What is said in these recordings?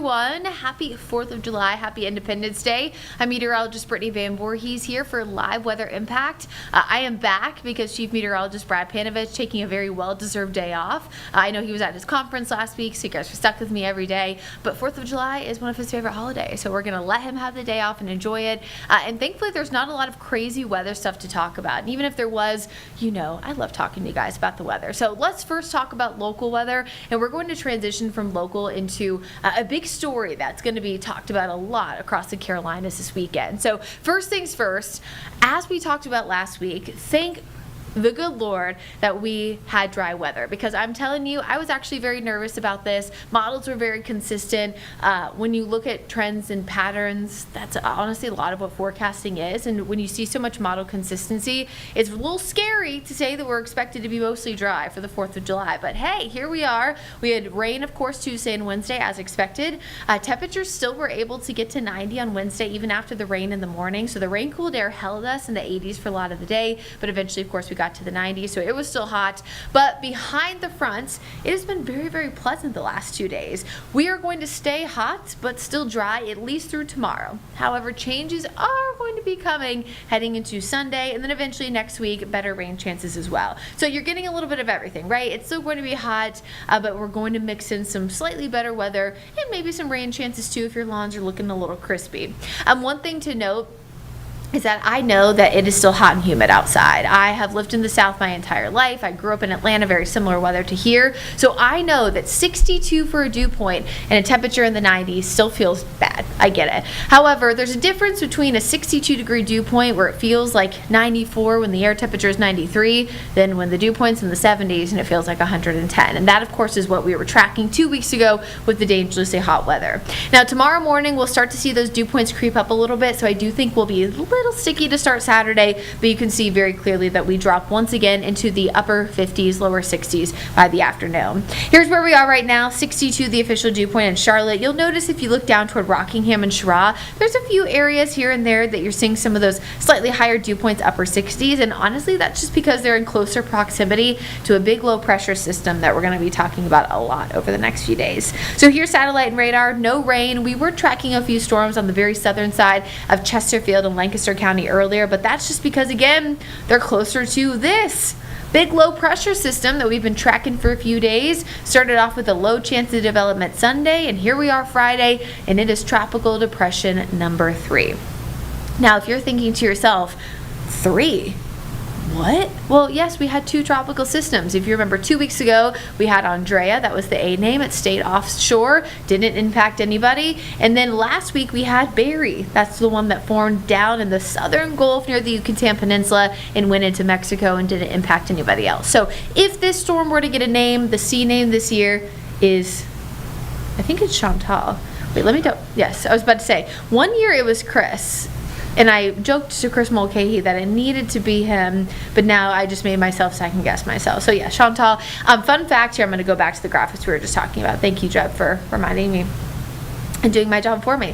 everyone. Happy 4th of July. Happy Independence Day. I'm meteorologist Brittany Van Voorhees here for Live Weather Impact. I am back because Chief Meteorologist Brad Panovich taking a very well-deserved day off. I know he was at his conference last week, so you guys are stuck with me every day. But 4th of July is one of his favorite holidays, so we're going to let him have the day off and enjoy it. And thankfully, there's not a lot of crazy weather stuff to talk about. And even if there was, you know, I love talking to you guys about the weather. So let's first talk about local weather, and we're going to transition from local into a big story that's going to be talked about a lot across the Carolinas this weekend. So first things first, as we talked about last week, thank the good Lord that we had dry weather, because I'm telling you, I was actually very nervous about this. Models were very consistent. When you look at trends and patterns, that's honestly a lot of what forecasting is. And when you see so much model consistency, it's a little scary to say that we're expected to be mostly dry for the 4th of July. But hey, here we are. We had rain, of course, Tuesday and Wednesday as expected. Temperatures still were able to get to 90 on Wednesday, even after the rain in the morning. So the rain cooled air held us in the 80s for a lot of the day, but eventually, of course, we got to the 90s, so it was still hot. But behind the fronts, it has been very, very pleasant the last 2 days. We are going to stay hot, but still dry, at least through tomorrow. However, changes are going to be coming heading into Sunday, and then eventually next week, better rain chances as well. So you're getting a little bit of everything, right? It's still going to be hot, but we're going to mix in some slightly better weather and maybe some rain chances too if your lawns are looking a little crispy. One thing to note is that I know that it is still hot and humid outside. I have lived in the South my entire life. I grew up in Atlanta, very similar weather to here. So I know that 62 for a dew point and a temperature in the 90s still feels bad. I get it. However, there's a difference between a 62-degree dew point where it feels like 94 when the air temperature is 93, than when the dew point's in the 70s and it feels like 110. And that, of course, is what we were tracking 2 weeks ago with the dangerously hot weather. Now, tomorrow morning, we'll start to see those dew points creep up a little bit, so I do think we'll be a little sticky to start Saturday, but you can see very clearly that we drop once again into the upper 50s, lower 60s by the afternoon. Here's where we are right now, 62 the official dew point in Charlotte. You'll notice if you look down toward Rockingham and Cheraw, there's a few areas here and there that you're seeing some of those slightly higher dew points, upper 60s, and honestly that's just because they're in closer proximity to a big low pressure system that we're going to be talking about a lot over the next few days. So here's satellite and radar, no rain. We were tracking a few storms on the very southern side of Chesterfield and Lancaster County earlier, but that's just because, again, they're closer to this big low pressure system that we've been tracking for a few days. Started off with a low chance of development Sunday, and here we are Friday, and it is tropical depression number 3. Now, if you're thinking to yourself, 3? What? Well, yes, we had 2 tropical systems. If you remember 2 weeks ago, we had Andrea, that was the A name. It stayed offshore, didn't impact anybody. And then last week we had Barry. That's the one that formed down in the southern Gulf near the Yucatan Peninsula and went into Mexico and didn't impact anybody else. So if this storm were to get a name, the C name this year is, I think it's Chantal. Wait, let me double. Yes, I was about to say, one year it was Chris. And I joked to Chris Mulcahy that it needed to be him, but now I just made myself second guess myself. So yeah, Chantal. Fun fact here, I'm going to go back to the graphics we were just talking about. Thank you, Jeb, for reminding me and doing my job for me.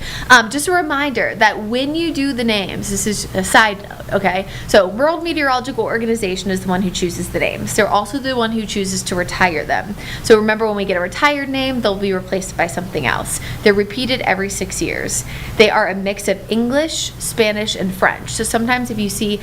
Just a reminder that when you do the names, this is a side note, okay? So World Meteorological Organization is the one who chooses the names. They're also the one who chooses to retire them. So remember, when we get a retired name, they'll be replaced by something else. They're repeated every 6 years. They are a mix of English, Spanish, and French. So sometimes if you see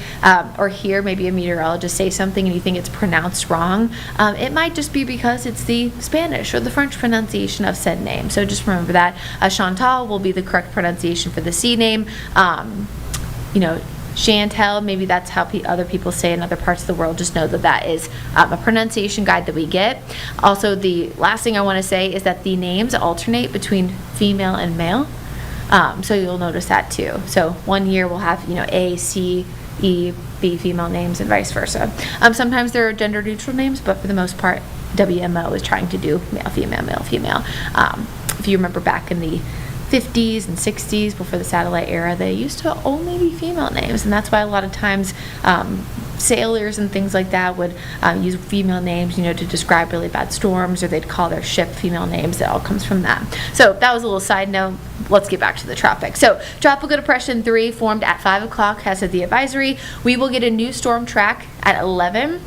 or hear maybe a meteorologist say something and you think it's pronounced wrong, it might just be because it's the Spanish or the French pronunciation of said name. So just remember that. Chantal will be the correct pronunciation for the C name. You know, Chantel, maybe that's how other people say in other parts of the world. Just know that that is a pronunciation guide that we get. Also, the last thing I want to say is that the names alternate between female and male. So you'll notice that too. So one year we'll have, you know, A, C, E, B female names and vice versa. Sometimes there are gender neutral names, but for the most part, WMO is trying to do male, female. If you remember back in the 50s and 60s, before the satellite era, they used to only be female names, and that's why a lot of times sailors and things like that would use female names, you know, to describe really bad storms, or they'd call their ship female names. It all comes from that. So that was a little side note. Let's get back to the tropics. So Tropical Depression 3 formed at 5 o'clock as of the advisory. We will get a new storm track at 11.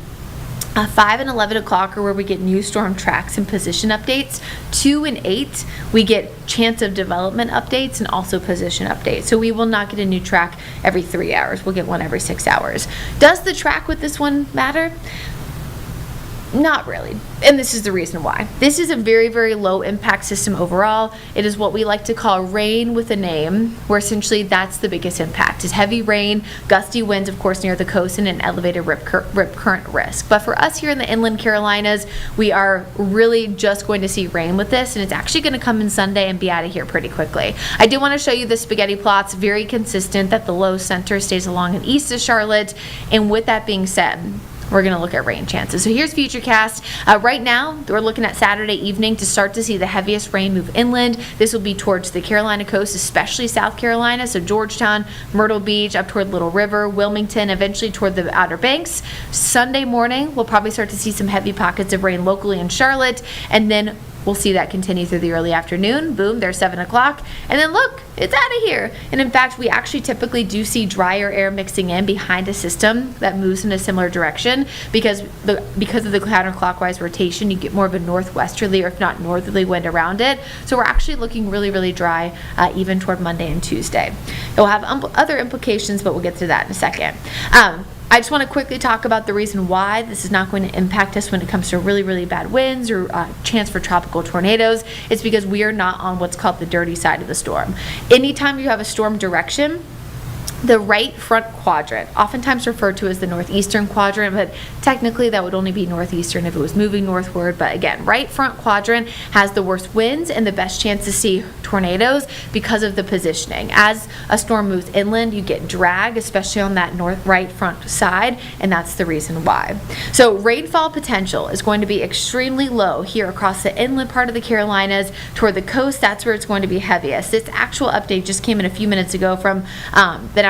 5 and 11 o'clock are where we get new storm tracks and position updates. 2 and 8, we get chance of development updates and also position updates. So we will not get a new track every 3 hours. We'll get one every 6 hours. Does the track with this one matter? Not really, and this is the reason why. This is a very, very low impact system overall. It is what we like to call rain with a name, where essentially that's the biggest impact, is heavy rain, gusty winds, of course, near the coast, and an elevated rip current risk. But for us here in the inland Carolinas, we are really just going to see rain with this, and it's actually going to come in Sunday and be out of here pretty quickly. I do want to show you the spaghetti plots, very consistent that the low center stays along and east of Charlotte, and with that being said, we're going to look at rain chances. So here's Futurecast. Right now, we're looking at Saturday evening to start to see the heaviest rain move inland. This will be towards the Carolina coast, especially South Carolina, so Georgetown, Myrtle Beach, up toward Little River, Wilmington, eventually toward the Outer Banks. Sunday morning, we'll probably start to see some heavy pockets of rain locally in Charlotte, and then we'll see that continue through the early afternoon. Boom, there's 7 o'clock. And then look, it's out of here. And in fact, we actually typically do see drier air mixing in behind a system that moves in a similar direction because of the counterclockwise rotation, you get more of a northwesterly or if not northerly wind around it. So we're actually looking really, really dry even toward Monday and Tuesday. It will have other implications, but we'll get to that in a second. I just want to quickly talk about the reason why this is not going to impact us when it comes to really, really bad winds or chance for tropical tornadoes. It's because we are not on what's called the dirty side of the storm. Anytime you have a storm direction, the right front quadrant, oftentimes referred to as the northeastern quadrant, but technically that would only be northeastern if it was moving northward. But again, right front quadrant has the worst winds and the best chance to see tornadoes because of the positioning. As a storm moves inland, you get drag, especially on that north right front side, and that's the reason why. So rainfall potential is going to be extremely low here across the inland part of the Carolinas. Toward the coast, that's where it's going to be heaviest. This actual update just came in a few minutes ago from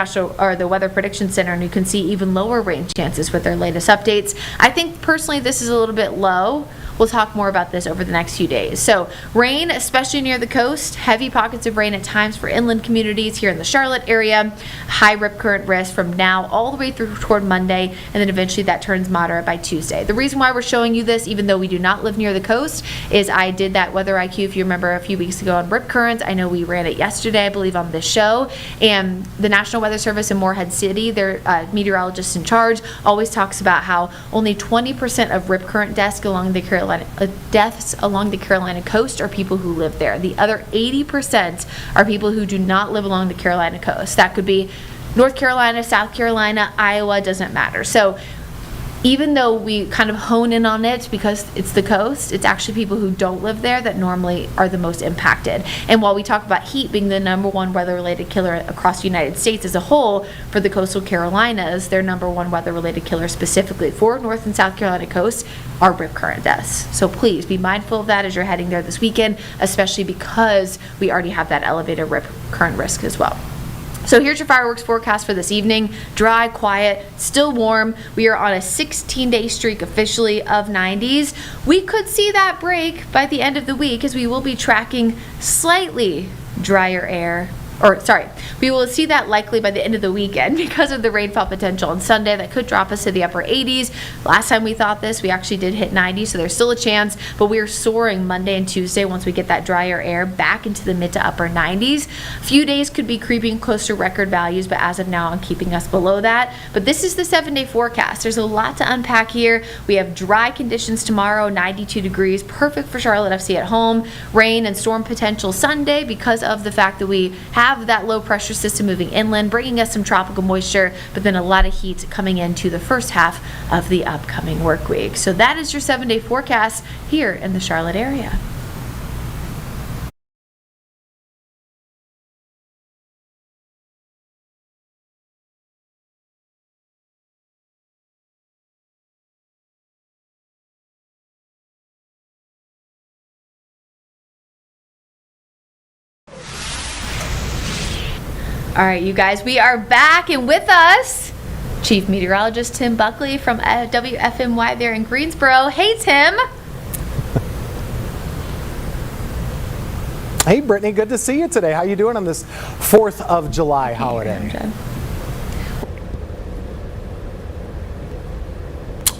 the Weather Prediction Center, and you can see even lower rain chances with their latest updates. I think personally this is a little bit low. We'll talk more about this over the next few days. So rain, especially near the coast, heavy pockets of rain at times for inland communities here in the Charlotte area, high rip current risk from now all the way through toward Monday, and then eventually that turns moderate by Tuesday. The reason why we're showing you this, even though we do not live near the coast, is I did that Weather IQ, if you remember, a few weeks ago on rip currents. I know we ran it yesterday, I believe, on this show, and the National Weather Service in Morehead City, their meteorologist in charge, always talks about how only 20% of rip current deaths along the Carolina coast are people who live there. The other 80% are people who do not live along the Carolina coast. That could be North Carolina, South Carolina, Iowa, doesn't matter. So even though we kind of hone in on it because it's the coast, it's actually people who don't live there that normally are the most impacted. And while we talk about heat being the #1 weather-related killer across the United States as a whole, for the coastal Carolinas, their #1 weather-related killer specifically for North and South Carolina coast are rip current deaths. So please be mindful of that as you're heading there this weekend, especially because we already have that elevated rip current risk as well. So here's your fireworks forecast for this evening. Dry, quiet, still warm. We are on a 16-day streak officially of 90s. We could see that break by the end of the week as we will be tracking slightly drier air. We will see that likely by the end of the weekend because of the rainfall potential on Sunday. That could drop us to the upper 80s. Last time we thought this, we actually did hit 90, so there's still a chance, but we are soaring Monday and Tuesday once we get that drier air back into the mid to upper 90s. A few days could be creeping close to record values, but as of now, I'm keeping us below that. But this is the 7-day forecast. There's a lot to unpack here. We have dry conditions tomorrow, 92 degrees, perfect for Charlotte FC at home. Rain and storm potential Sunday because of the fact that we have that low pressure system moving inland, bringing us some tropical moisture, but then a lot of heat coming into the first half of the upcoming work week. So that is your 7-day forecast here in the Charlotte area. All right, you guys, we are back, and with us, Chief Meteorologist Tim Buckley from WFMY there in Greensboro. Hey, Tim. Hey, Brittany, good to see you today. How you doing on this 4th of July holiday?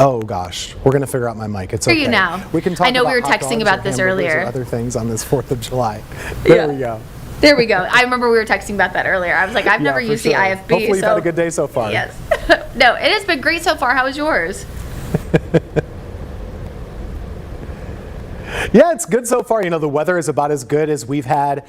Oh gosh, we're gonna figure out my mic. It's Hear okay. you now. We can talk. I know we were about hot texting dogs about or this hamburgers earlier. or other things on this 4th of July. There we go. There we go. I remember we were texting about that earlier. I was like, I've never for used sure. the IFB. Hopefully you've had a good day so far. Yes. No, it has been great so far. How was yours? Yeah, it's good so far. You know, the weather is about as good as we've had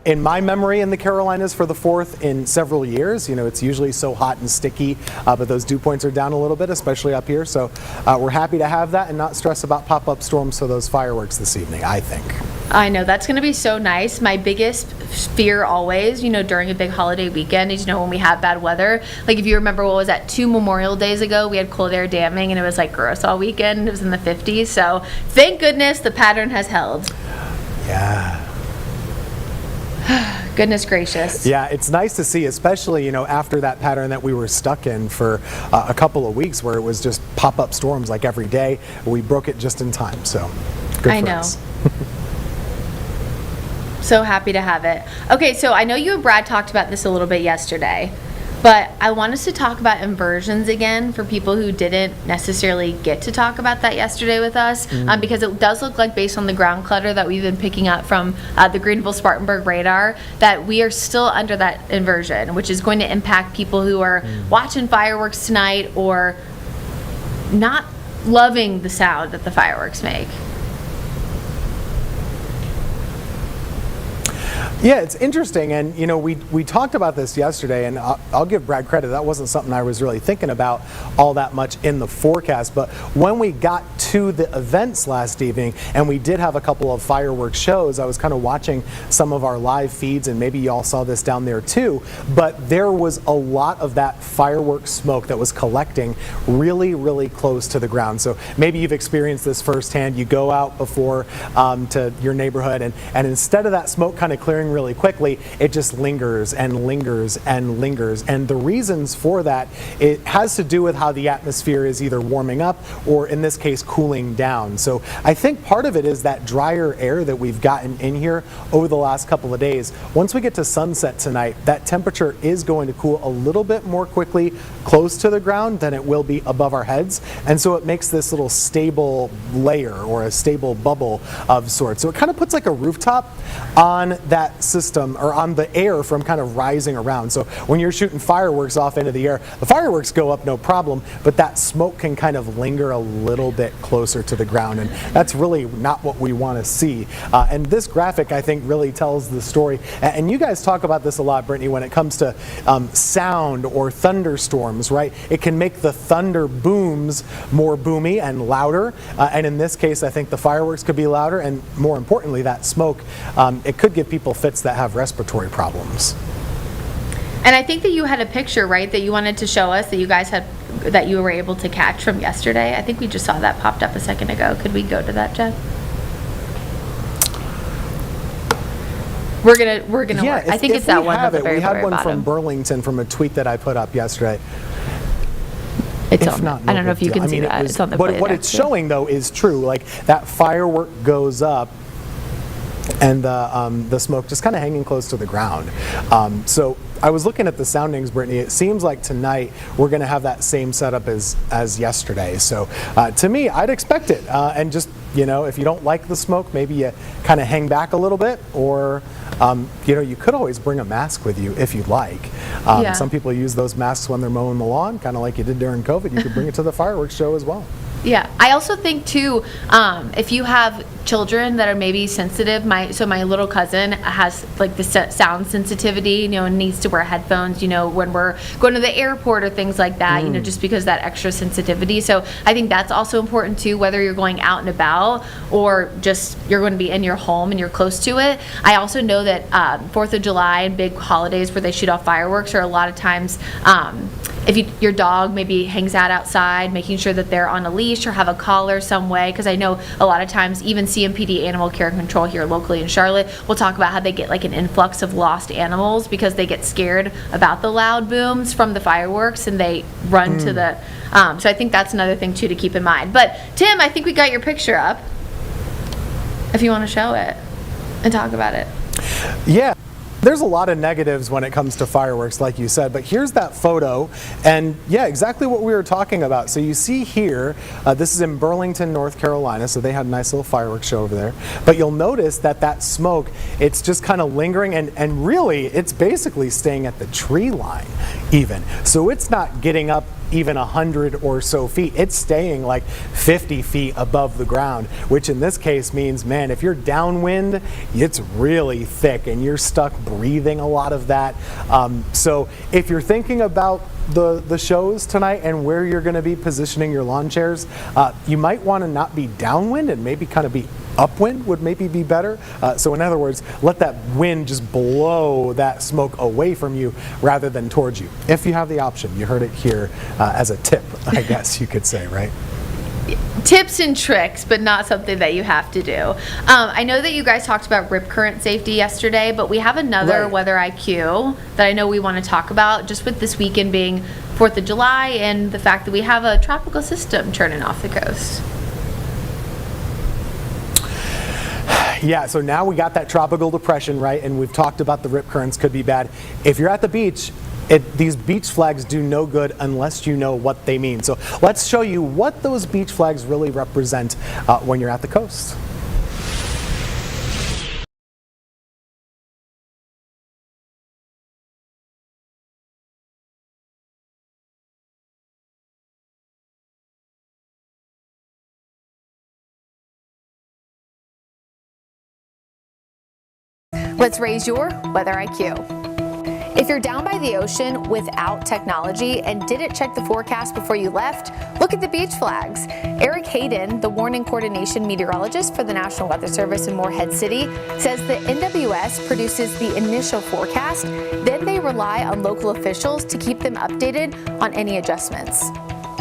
in my memory in the Carolinas for the 4th in several years. You know, it's usually so hot and sticky, but those dew points are down a little bit, especially up here. So we're happy to have that and not stress about pop-up storms for those fireworks this evening, I think. I know, that's going to be so nice. My biggest fear always, you know, during a big holiday weekend is, you know, when we have bad weather. Like if you remember, what was that, 2 Memorial Days ago, we had cold air damming and it was like gross all weekend. It was in the 50s. So thank goodness the pattern has held. Yeah. Goodness gracious. Yeah, it's nice to see, especially, you know, after that pattern that we were stuck in for a couple of weeks where it was just pop-up storms like every day. We broke it just in time, so good I for know. us. So happy to have it. Okay, so I know you and Brad talked about this a little bit yesterday, but I want us to talk about inversions again for people who didn't necessarily get to talk about that yesterday with us, because it does look like, based on the ground clutter that we've been picking up from the Greenville-Spartanburg radar, that we are still under that inversion, which is going to impact people who are watching fireworks tonight or not loving the sound that the fireworks make. Yeah, it's interesting, and you know, we talked about this yesterday, and I'll give Brad credit. That wasn't something I was really thinking about all that much in the forecast, but when we got to the events last evening, and we did have a couple of fireworks shows, I was kind of watching some of our live feeds, and maybe y'all saw this down there too, but there was a lot of that fireworks smoke that was collecting really, really close to the ground. So maybe you've experienced this firsthand. You go out before to your neighborhood, and instead of that smoke kind of clearing really quickly, it just lingers and lingers and lingers. And the reasons for that, it has to do with how the atmosphere is either warming up or, in this case, cooling down. So I think part of it is that drier air that we've gotten in here over the last couple of days. Once we get to sunset tonight, that temperature is going to cool a little bit more quickly close to the ground than it will be above our heads. And so it makes this little stable layer or a stable bubble of sorts. So it kind of puts like a rooftop on that system, or on the air from kind of rising around. So when you're shooting fireworks off into the air, the fireworks go up no problem, but that smoke can kind of linger a little bit closer to the ground, and that's really not what we want to see. And this graphic, I think, really tells the story. And you guys talk about this a lot, Brittany, when it comes to sound or thunderstorms, right? It can make the thunder booms more boomy and louder, and in this case, I think the fireworks could be louder, and more importantly, that smoke, it could give people fits that have respiratory problems. And I think that you had a picture, right, that you wanted to show us, that you guys had, that you were able to catch from yesterday. I think we just saw that popped up a second ago. Could we go to that, Jeff? We're gonna Yeah, work. I think it's that one at the very We had one bottom. from Burlington from a tweet that I put up yesterday. It's If on, not, I don't know if you deal. can see that. It's on the what plate, it's actually. showing though is true. Like that firework goes up, and the smoke just kind of hanging close to the ground. So I was looking at the soundings, Brittany. It seems like tonight we're going to have that same setup as yesterday. So to me, I'd expect it. And just, you know, if you don't like the smoke, maybe you kind of hang back a little bit, or you know, you could always bring a mask with you if you'd like. Yeah. Some people use those masks when they're mowing the lawn, kind of like you did during COVID. You could bring it to the fireworks show as well. Yeah, I also think too, if you have children that are maybe sensitive, my little cousin has like the sound sensitivity, you know, and needs to wear headphones, you know, when we're going to the airport or things like that, you know, just because of that extra sensitivity. So I think that's also important too, whether you're going out and about or just you're going to be in your home and you're close to it. I also know that 4th of July and big holidays where they shoot off fireworks are a lot of times, if your dog maybe hangs out outside, making sure that they're on a leash or have a collar some way, because I know a lot of times even CMPD Animal Care and Control here locally in Charlotte will talk about how they get like an influx of lost animals because they get scared about the loud booms from the fireworks and they run to the, so I think that's another thing too to keep in mind. But Tim, I think we got your picture up, if you want to show it and talk about it. Yeah. There's a lot of negatives when it comes to fireworks, like you said, but here's that photo, and yeah, exactly what we were talking about. So you see here, this is in Burlington, North Carolina, so they had a nice little fireworks show over there. But you'll notice that that smoke, it's just kind of lingering, and really, it's basically staying at the tree line even. So it's not getting up even 100 or so feet. It's staying like 50 feet above the ground, which in this case means, man, if you're downwind, it's really thick and you're stuck breathing a lot of that. So if you're thinking about the shows tonight and where you're going to be positioning your lawn chairs, you might want to not be downwind and maybe kind of be upwind would maybe be better. So in other words, let that wind just blow that smoke away from you rather than towards you, if you have the option. You heard it here as a tip, I guess you could say, right? Tips and tricks, but not something that you have to do. I know that you guys talked about rip current safety yesterday, but we have another Right. weather IQ that I know we want to talk about, just with this weekend being 4th of July and the fact that we have a tropical system churning off the coast. Yeah, so now we got that tropical depression, right? And we've talked about the rip currents could be bad. If you're at the beach, these beach flags do no good unless you know what they mean. So let's show you what those beach flags really represent when you're at the coast. Let's raise your weather IQ. If you're down by the ocean without technology and didn't check the forecast before you left, look at the beach flags. Eric Hayden, the warning coordination meteorologist for the National Weather Service in Morehead City, says the NWS produces the initial forecast, then they rely on local officials to keep them updated on any adjustments.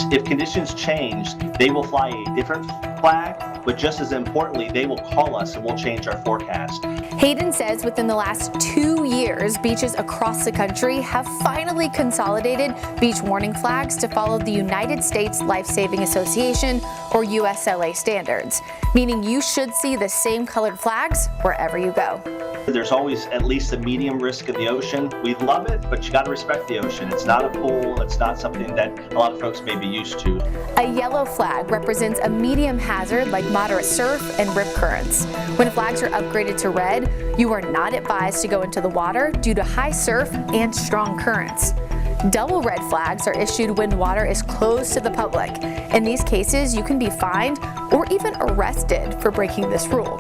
If conditions change, they will fly a different flag, but just as importantly, they will call us and we'll change our forecast. Hayden says within the last 2 years, beaches across the country have finally consolidated beach warning flags to follow the United States Life-Saving Association, or USLA standards, meaning you should see the same colored flags wherever you go. There's always at least a medium risk in the ocean. We love it, but you got to respect the ocean. It's not a pool. It's not something that a lot of folks may be used to. A yellow flag represents a medium hazard like moderate surf and rip currents. When flags are upgraded to red, you are not advised to go into the water due to high surf and strong currents. Double red flags are issued when water is closed to the public. In these cases, you can be fined or even arrested for breaking this rule.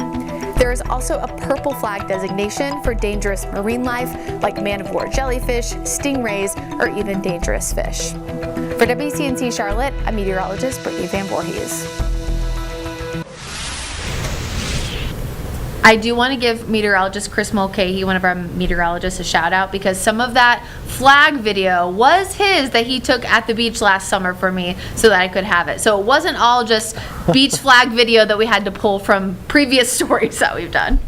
There is also a purple flag designation for dangerous marine life like man-of-war jellyfish, stingrays, or even dangerous fish. For WCNC Charlotte, I'm meteorologist Brittany Van Voorhees. I do want to give meteorologist Chris Mulcahy, one of our meteorologists, a shout out because some of that flag video was his that he took at the beach last summer for me so that I could have it. So it wasn't all just beach flag video that we had to pull from previous stories that we've done.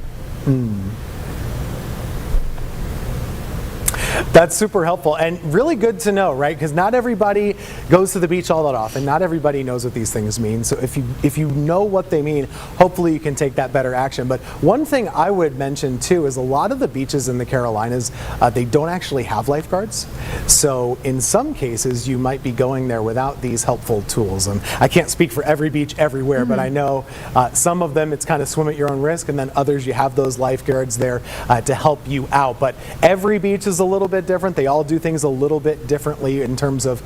That's super helpful and really good to know, right? Because not everybody goes to the beach all that often. Not everybody knows what these things mean. So if you know what they mean, hopefully you can take that better action. But one thing I would mention too is a lot of the beaches in the Carolinas, they don't actually have lifeguards. So in some cases, you might be going there without these helpful tools. And I can't speak for every beach everywhere, but I know some of them it's kind of swim at your own risk, and then others you have those lifeguards there to help you out. But every beach is a little bit different. They all do things a little bit differently in terms of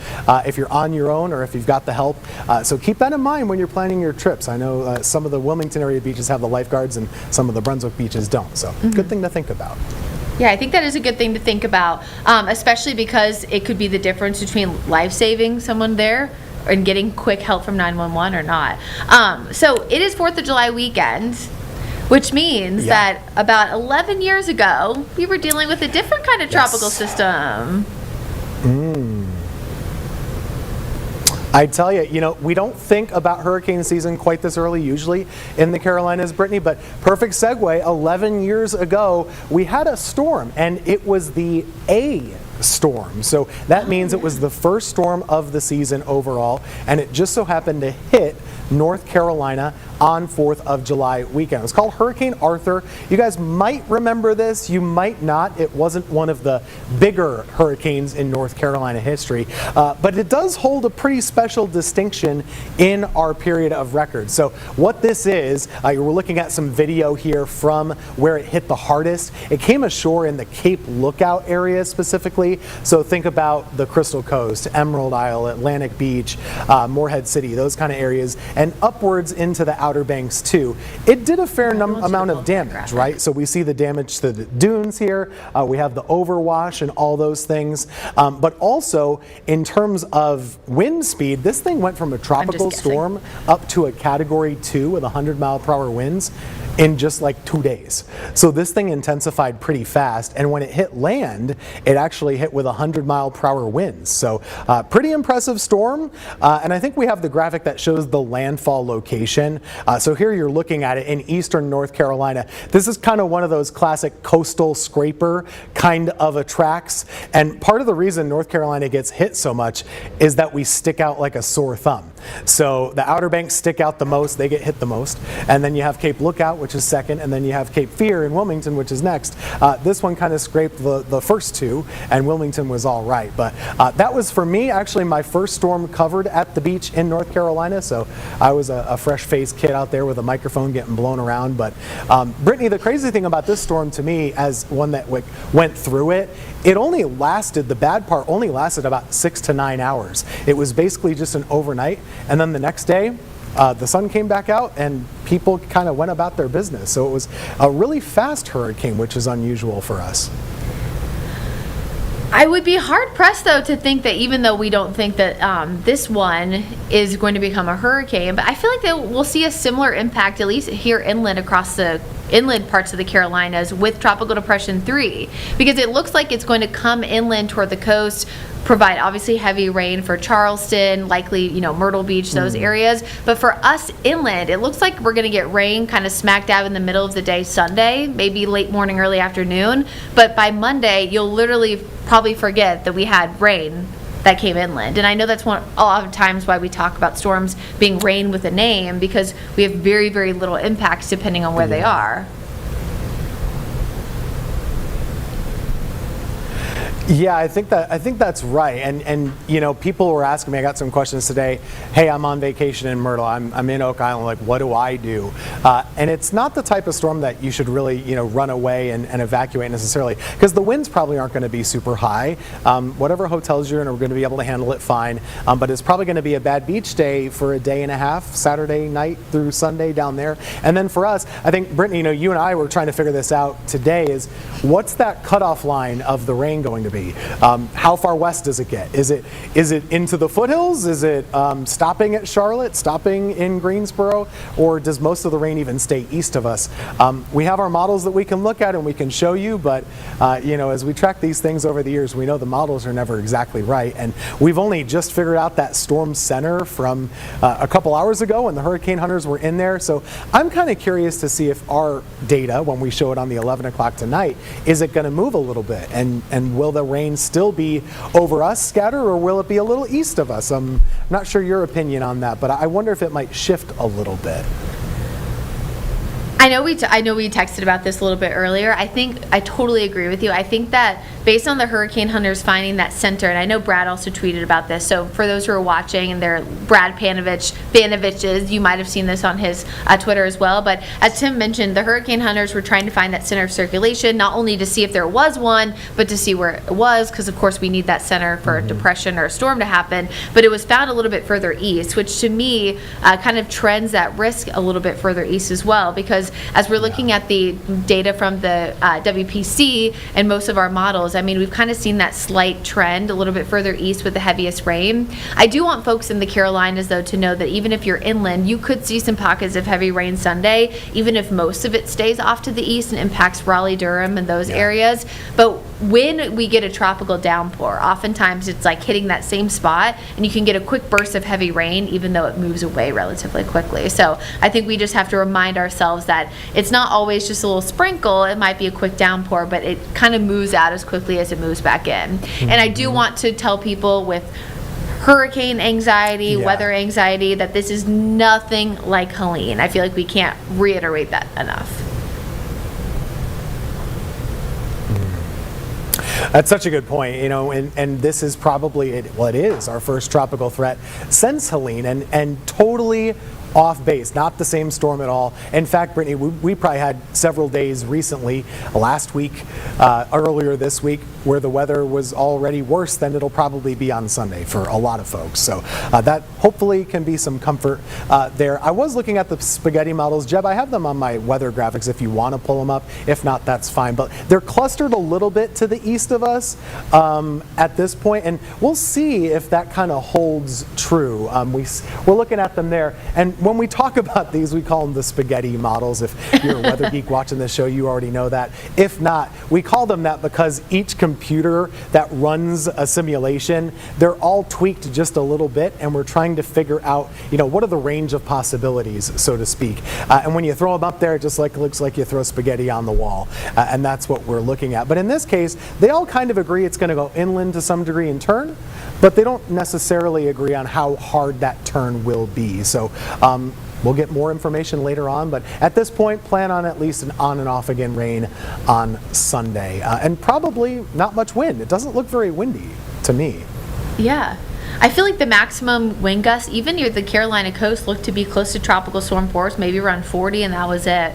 if you're on your own or if you've got the help. So keep that in mind when you're planning your trips. I know some of the Wilmington area beaches have the lifeguards and some of the Brunswick beaches don't. So good thing to think about. Yeah, I think that is a good thing to think about, especially because it could be the difference between life-saving someone there and getting quick help from 911 or not. So it is 4th of July weekend, which means that about 11 years ago, we were dealing with a different kind of tropical system. I tell you, we don't think about hurricane season quite this early usually in the Carolinas, Brittany, but perfect segue. 11 years ago, we had a storm, and it was the A storm. So that means it was the first storm of the season overall, and it just so happened to hit North Carolina on 4th of July weekend. It was called Hurricane Arthur. You guys might remember this, you might not. It wasn't one of the bigger hurricanes in North Carolina history, but it does hold a pretty special distinction in our period of record. So what this is, we're looking at some video here from where it hit the hardest. It came ashore in the Cape Lookout area specifically. So think about the Crystal Coast, Emerald Isle, Atlantic Beach, Morehead City, those kind of areas, and upwards into the Outer Banks too. It did a fair amount of damage, right? So we see the damage to the dunes here. We have the overwash and all those things. But also in terms of wind speed, this thing went from a tropical storm up to a Category 2 with 100-mile-per-hour winds in just like 2 days. So this thing intensified pretty fast, and when it hit land, it actually hit with 100-mile-per-hour winds. So pretty impressive storm, and I think we have the graphic that shows the landfall location. So here you're looking at it in eastern North Carolina. This is kind of one of those classic coastal scraper kind of attracts, and part of the reason North Carolina gets hit so much is that we stick out like a sore thumb. So the Outer Banks stick out the most, they get hit the most, and then you have Cape Lookout, which is second, and then you have Cape Fear in Wilmington, which is next. This one kind of scraped the first two, and Wilmington was all right. But that was, for me, actually my first storm covered at the beach in North Carolina, so I was a fresh-faced kid out there with a microphone getting blown around. But Brittany, the crazy thing about this storm to me, as one that went through it, it only lasted, the bad part only lasted about 6 to 9 hours. It was basically just an overnight, and then the next day, the sun came back out and people kind of went about their business. So it was a really fast hurricane, which is unusual for us. I would be hard pressed though to think that, even though we don't think that this one is going to become a hurricane, but I feel like that we'll see a similar impact, at least here inland, across the inland parts of the Carolinas with Tropical Depression 3, because it looks like it's going to come inland toward the coast, provide obviously heavy rain for Charleston, likely, Myrtle Beach, those areas. But for us inland, it looks like we're going to get rain kind of smack dab in the middle of the day Sunday, maybe late morning, early afternoon. But by Monday, you'll literally probably forget that we had rain that came inland. And I know that's a lot of times why we talk about storms being rain with a name, because we have very, very little impacts depending on where they are. Yeah, I think that's right, and people were asking me. I got some questions today. Hey, I'm on vacation in Myrtle. I'm in Oak Island. Like, what do I do? And it's not the type of storm that you should really run away and evacuate necessarily, because the winds probably aren't going to be super high. Whatever hotels you're in are going to be able to handle it fine, but it's probably going to be a bad beach day for a day and a half, Saturday night through Sunday down there. And then for us, I think, Brittany, you and I were trying to figure this out today. Is what's that cutoff line of the rain going to be? How far west does it get? Is it into the foothills? Is it stopping at Charlotte, stopping in Greensboro, or does most of the rain even stay east of us? We have our models that we can look at and we can show you, but as we track these things over the years, we know the models are never exactly right, and we've only just figured out that storm center from a couple hours ago when the hurricane hunters were in there. So I'm kind of curious to see if our data, when we show it on the 11 o'clock tonight, is it going to move a little bit, and will the rain still be over us scattered, or will it be a little east of us? I'm not sure your opinion on that, but I wonder if it might shift a little bit. I know we texted about this a little bit earlier. I think I totally agree with you. I think that based on the hurricane hunters finding that center, and I know Brad also tweeted about this, so for those who are watching and they're Brad Panovich's, you might have seen this on his Twitter as well, but as Tim mentioned, the hurricane hunters were trying to find that center of circulation, not only to see if there was one, but to see where it was, because of course we need that center for a depression or a storm to happen, but it was found a little bit further east, which to me kind of trends that risk a little bit further east as well, because as we're looking at the data from the WPC and most of our models, I mean, we've kind of seen that slight trend a little bit further east with the heaviest rain. I do want folks in the Carolinas, though, to know that even if you're inland, you could see some pockets of heavy rain Sunday, even if most of it stays off to the east and impacts Raleigh, Durham, and those areas. But when we get a tropical downpour, oftentimes it's like hitting that same spot, and you can get a quick burst of heavy rain even though it moves away relatively quickly. So I think we just have to remind ourselves that it's not always just a little sprinkle. It might be a quick downpour, but it kind of moves out as quickly as it moves back in. And I do want to tell people with hurricane anxiety, weather anxiety, that this is nothing like Helene. I feel like we can't reiterate that enough. That's such a good point, and this is probably, it is our first tropical threat since Helene, and totally off base, not the same storm at all. In fact, Brittany, we probably had several days recently, last week, earlier this week, where the weather was already worse than it'll probably be on Sunday for a lot of folks. So that hopefully can be some comfort there. I was looking at the spaghetti models. Jeb, I have them on my weather graphics if you want to pull them up. If not, that's fine. But they're clustered a little bit to the east of us at this point, and we'll see if that kind of holds true. We're looking at them there, and when we talk about these, we call them the spaghetti models. If you're a weather geek watching this show, you already know that. If not, we call them that because each computer that runs a simulation, they're all tweaked just a little bit, and we're trying to figure out, what are the range of possibilities, so to speak. And when you throw them up there, it just looks like you throw spaghetti on the wall, and that's what we're looking at. But in this case, they all kind of agree it's going to go inland to some degree and turn, but they don't necessarily agree on how hard that turn will be. So we'll get more information later on, but at this point, plan on at least an on and off again rain on Sunday, and probably not much wind. It doesn't look very windy to me. Yeah. I feel like the maximum wind gusts, even near the Carolina coast, look to be close to tropical storm force, maybe around 40, and that was it.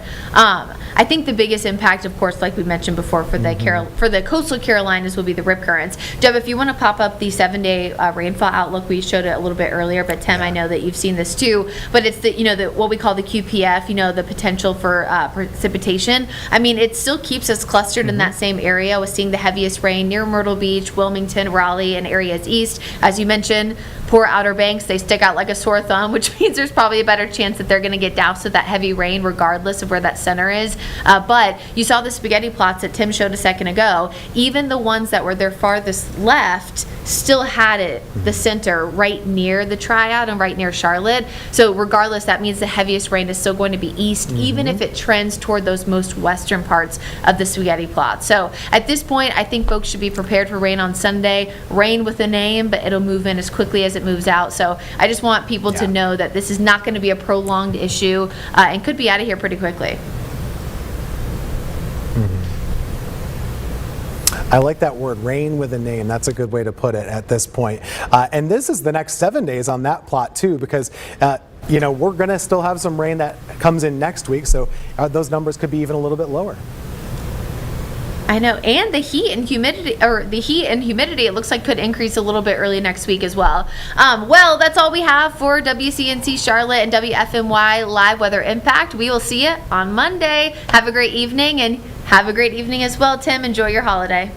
I think the biggest impact, of course, like we mentioned before, for the coastal Carolinas will be the rip currents. Jeb, if you want to pop up the 7-day rainfall outlook, we showed it a little bit earlier, but Tim, I know that you've seen this too. But it's the what we call the QPF, the potential for precipitation. I mean, it still keeps us clustered in that same area, with seeing the heaviest rain near Myrtle Beach, Wilmington, Raleigh, and areas east. As you mentioned, poor Outer Banks, they stick out like a sore thumb, which means there's probably a better chance that they're going to get doused with that heavy rain regardless of where that center is. But you saw the spaghetti plots that Tim showed a second ago. Even the ones that were their farthest left still had the center right near the triad and right near Charlotte. So regardless, that means the heaviest rain is still going to be east, even if it trends toward those most western parts of the spaghetti plot. So at this point, I think folks should be prepared for rain on Sunday. Rain with a name, but it'll move in as quickly as it moves out. So I just want people to know that this is not going to be a prolonged issue, and could be out of here pretty quickly. I like that word, rain with a name. That's a good way to put it at this point. And this is the next 7 days on that plot too, because we're going to still have some rain that comes in next week, so those numbers could be even a little bit lower. I know, and the heat and humidity, it looks like could increase a little bit early next week as well. Well, that's all we have for WCNC Charlotte and WFMY Live Weather Impact. We will see you on Monday. Have a great evening, and have a great evening as well, Tim. Enjoy your holiday.